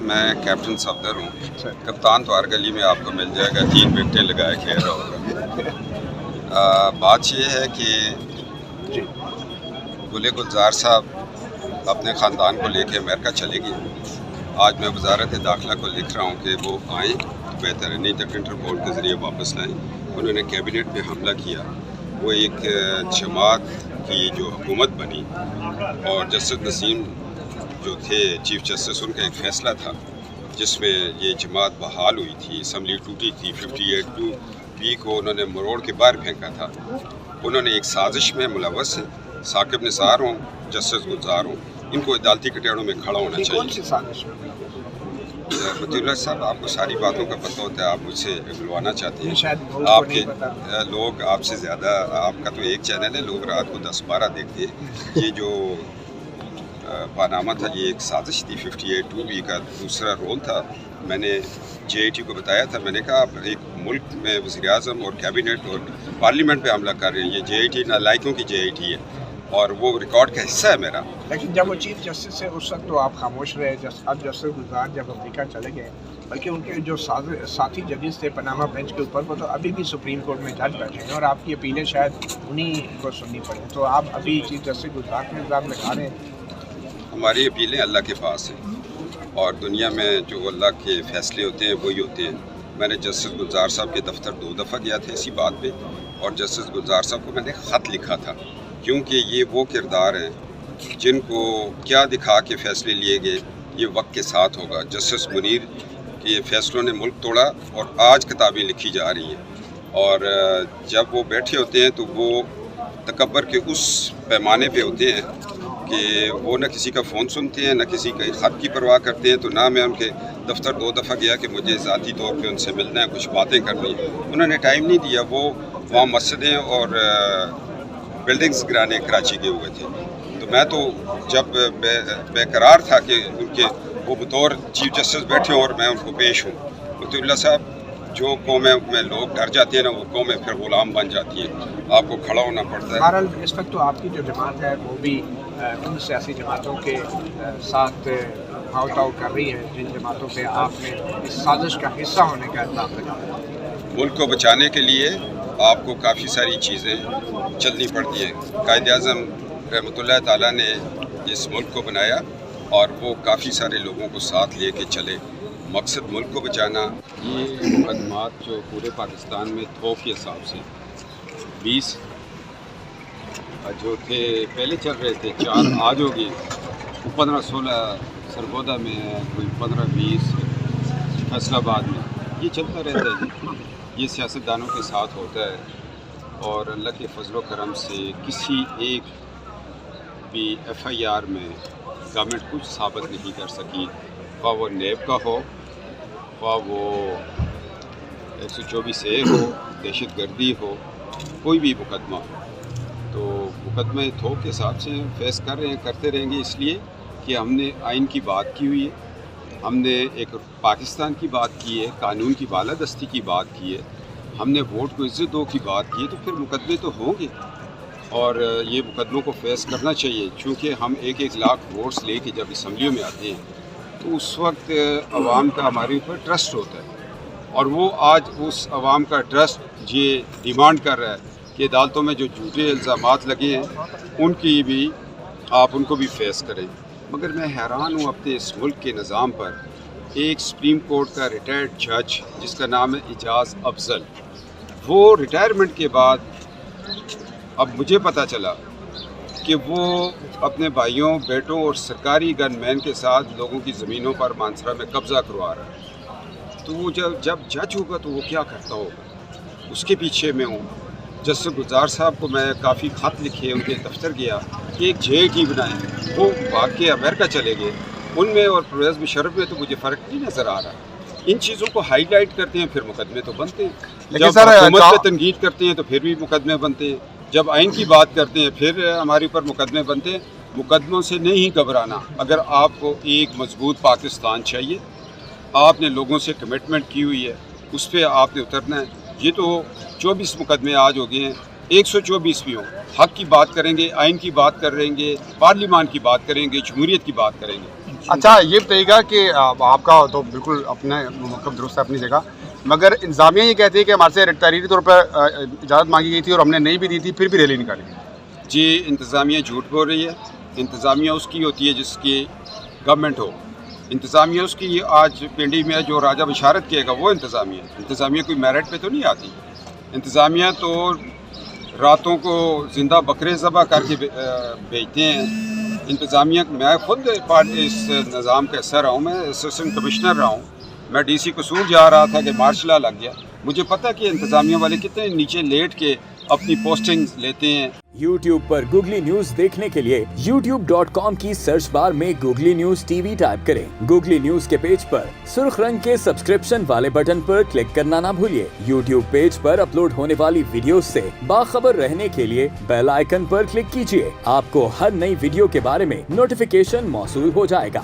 میں کیپٹن صفدر ہوں. کپتان تو ہر گلی میں آپ کو مل جائے گا, 3 وکٹیں لگائے کھیل رہا ہوگا. بات یہ ہے کہ گل گلزار صاحب اپنے خاندان کو لے کے امریکہ چلے گئے. آج میں وزارت داخلہ کو لکھ رہا ہوں کہ وہ آئیں تو بہتر ہے, نہیں تو کنٹر بورڈ کے ذریعے واپس لائیں. انہوں نے کیبنٹ پہ حملہ کیا. وہ ایک جماعت کی جو حکومت بنی اور جسٹس نسیم جو تھے چیف جسٹس, ان کا ایک فیصلہ تھا جس میں یہ جماعت بحال ہوئی تھی. اسمبلی ٹوٹی تھی, 58(2) کو انہوں نے مروڑ کے باہر پھینکا تھا. انہوں نے ایک سازش میں ملوث ہیں. ثاقب نثار ہوں, جسٹس گلزار ہوں, ان کو عدالتی کٹہروں میں کھڑا ہونا چاہیے. کون سی سازش میں؟ وطیع اللہ صاحب, آپ کو ساری باتوں کا پتہ ہوتا ہے, آپ مجھ سے اگلوانا چاہتے ہیں. شاید آپ کے لوگ آپ سے زیادہ, آپ کا تو ایک چینل ہے, لوگ رات کو 10-12 دیکھتے ہیں. یہ جو پاناما تھا یہ ایک سازش تھی, 58(2) کا دوسرا رول تھا. میں نے JIT کو بتایا تھا, میں نے کہا آپ ایک ملک میں وزیر اعظم اور کیبنٹ اور پارلیمنٹ پہ حملہ کر رہے ہیں. یہ JIT نالائقوں کی JIT ہے اور وہ ریکارڈ کا حصہ ہے میرا. لیکن جب وہ چیف جسٹس ہے اس وقت تو آپ خاموش رہے. اب جسٹس گلزار جب امریکہ چلے گئے, بلکہ ان کے جو ساتھی ججز تھے پاناما بینچ کے اوپر, وہ تو ابھی بھی سپریم کورٹ میں جج بیٹھے ہیں اور آپ کی اپیلیں شاید انہیں کو سننی پڑیں. تو آپ ابھی چیف جسٹس گلزار کے الزام لگا رہے ہیں. ہماری اپیلیں اللہ کے پاس ہیں اور دنیا میں جو اللہ کے فیصلے ہوتے ہیں وہی ہوتے ہیں. میں نے جسٹس گلزار صاحب کے دفتر 2 دفعہ گیا تھا اسی بات پہ, اور جسٹس گلزار صاحب کو میں نے خط لکھا تھا, کیونکہ یہ وہ کردار ہیں جن کو کیا دکھا کے فیصلے لیے گئے یہ وقت کے ساتھ ہوگا. جسٹس منیر کے فیصلوں نے ملک توڑا اور آج کتابیں لکھی جا رہی ہیں. اور جب وہ بیٹھے ہوتے ہیں تو وہ تکبر کے اس پیمانے پہ ہوتے ہیں کہ وہ نہ کسی کا فون سنتے ہیں, نہ کسی کا خط کی پرواہ کرتے ہیں. تو نہ میں ان کے دفتر 2 دفعہ گیا کہ مجھے ذاتی طور پہ ان سے ملنا ہے, کچھ باتیں کرنی ہیں. انہوں نے ٹائم نہیں دیا. وہ وہاں مسجدیں اور بلڈنگز گرانے کراچی گئے ہوئے تھے. تو میں تو جب بے قرار تھا کہ ان کے وہ بطور چیف جسٹس بیٹھے ہوں اور میں ان کو پیش ہوں. وطیع اللہ صاحب, جو قومیں میں لوگ ڈر جاتے ہیں نا, وہ قومیں پھر غلام بن جاتی ہیں. آپ کو کھڑا ہونا پڑتا ہے. بہرحال اس وقت تو آپ کی جو جماعت ہے وہ بھی ان سیاسی جماعتوں کے ساتھ بھاؤ تاؤ کر رہی ہے جن جماعتوں پہ آپ نے اس سازش کا حصہ ہونے کا الزام لگایا. ملک کو بچانے کے لیے آپ کو کافی ساری چیزیں چلنی پڑتی ہیں. قائد اعظم رحمۃ اللہ تعالیٰ نے اس ملک کو بنایا اور وہ کافی سارے لوگوں کو ساتھ لے کے چلے. مقصد ملک کو بچانا. یہ مقدمات جو پورے پاکستان میں تھوک کے حساب سے 20 جو تھے پہلے چل رہے تھے, 4 آج ہو گئے, 15-16 سرگودا میں ہے, کوئی 15-20 فیصل آباد میں. یہ چلتا رہتا ہے جی, یہ سیاستدانوں کے ساتھ ہوتا ہے. اور اللہ کے فضل و کرم سے کسی ایک بھی FIR میں گورنمنٹ کچھ ثابت نہیں کر سکی, خواہ وہ نیب کا ہو, خواہ وہ 124A ہو, دہشت گردی ہو, کوئی بھی مقدمہ ہو. تو مقدمے تھوک کے حساب سے فیس کر رہے ہیں, کرتے رہیں گے, اس لیے کہ ہم نے آئین کی بات کی ہوئی ہے, ہم نے ایک پاکستان کی بات کی ہے, قانون کی بالادستی کی بات کی ہے, ہم نے ووٹ کو عزت دو کی بات کی ہے. تو پھر مقدمے تو ہوں گے اور یہ مقدموں کو فیس کرنا چاہیے. چونکہ ہم 1 لاکھ ووٹس لے کے جب اسمبلیوں میں آتے ہیں تو اس وقت عوام کا ہمارے اوپر ٹرسٹ ہوتا ہے, اور وہ آج اس عوام کا ٹرسٹ یہ ڈیمانڈ کر رہا ہے کہ عدالتوں میں جو جھوٹے الزامات لگے ہیں ان کی بھی آپ ان کو بھی فیس کریں. مگر میں حیران ہوں اپنے اس ملک کے نظام پر. ایک سپریم کورٹ کا ریٹائرڈ جج جس کا نام ہے اعجاز افضل, وہ ریٹائرمنٹ کے بعد اب مجھے پتہ چلا کہ وہ اپنے بھائیوں, بیٹوں اور سرکاری گن مین کے ساتھ لوگوں کی زمینوں پر مانسہرہ میں قبضہ کروا رہا ہے. تو وہ جب جج ہوگا تو وہ کیا کرتا ہوگا, اس کے پیچھے میں ہوں. جسٹس گلزار صاحب کو میں کافی خط لکھے, ان کے دفتر گیا کہ ایک JIT بنائیں. وہ بھاگ کے امریکہ چلے گئے. ان میں اور پرویز مشرف میں تو مجھے فرق نہیں نظر آ رہا. ان چیزوں کو ہائی لائٹ کرتے ہیں, پھر مقدمے تو بنتے ہیں. جب حکومت پہ تنقید کرتے ہیں تو پھر بھی مقدمے بنتے ہیں. جب آئین کی بات کرتے ہیں پھر ہمارے اوپر مقدمے بنتے ہیں. مقدموں سے نہیں گھبرانا. اگر آپ کو ایک مضبوط پاکستان چاہیے, آپ نے لوگوں سے کمٹمنٹ کی ہوئی ہے, اس پہ آپ نے اترنا ہے. یہ تو 24 مقدمے آج ہو گئے ہیں, 124 بھی ہوں. حق کی بات کریں گے, آئین کی بات کریں گے, پارلیمان کی بات کریں گے, جمہوریت کی بات کریں گے. اچھا یہ بتائیے کہ آپ کا تو بالکل اپنا موقف درست ہے اپنی جگہ، مگر انتظامیہ یہ کہتی ہے کہ ہمارے سے تحریری طور پر اجازت مانگی گئی تھی اور ہم نے نہیں بھی دی تھی، پھر بھی ریلی نکالی۔ جی انتظامیہ جھوٹ بول رہی ہے، انتظامیہ اس کی ہوتی ہے جس کی گورنمنٹ ہو، انتظامیہ اس کی آج پنڈی میں جو راجہ بشارت کیے گا وہ انتظامیہ کوئی میرٹ پہ تو نہیں آتی، انتظامیہ تو راتوں کو زندہ بکرے ذبح کر کے بیچتے ہیں۔ انتظامیہ میں خود اس نظام کا حصہ رہا ہوں، میں اسسٹنٹ کمشنر رہا ہوں، میں ڈی سی قصور جا رہا تھا کہ مارشل لا لگ گیا، مجھے پتہ کہ انتظامیہ والے کتنے نیچے لیٹ کے اپنی پوسٹنگ لیتے ہیں۔ YouTube پر گوگلی نیوز دیکھنے کے لیے youtube.com کی سرچ بار میں googly news T V type کریں۔ گوگلی نیوز کے پیج پر سرخ رنگ کے سبسکرپشن والے بٹن پر کلک کرنا نہ بھولیے۔ YouTube پیج پر اپلوڈ ہونے والی ویڈیوز سے باخبر رہنے کے لیے بیل آئیکن پر کلک کیجیے۔ آپ کو ہر نئی ویڈیو کے بارے میں نوٹیفیکیشن موصول ہو جائے گا۔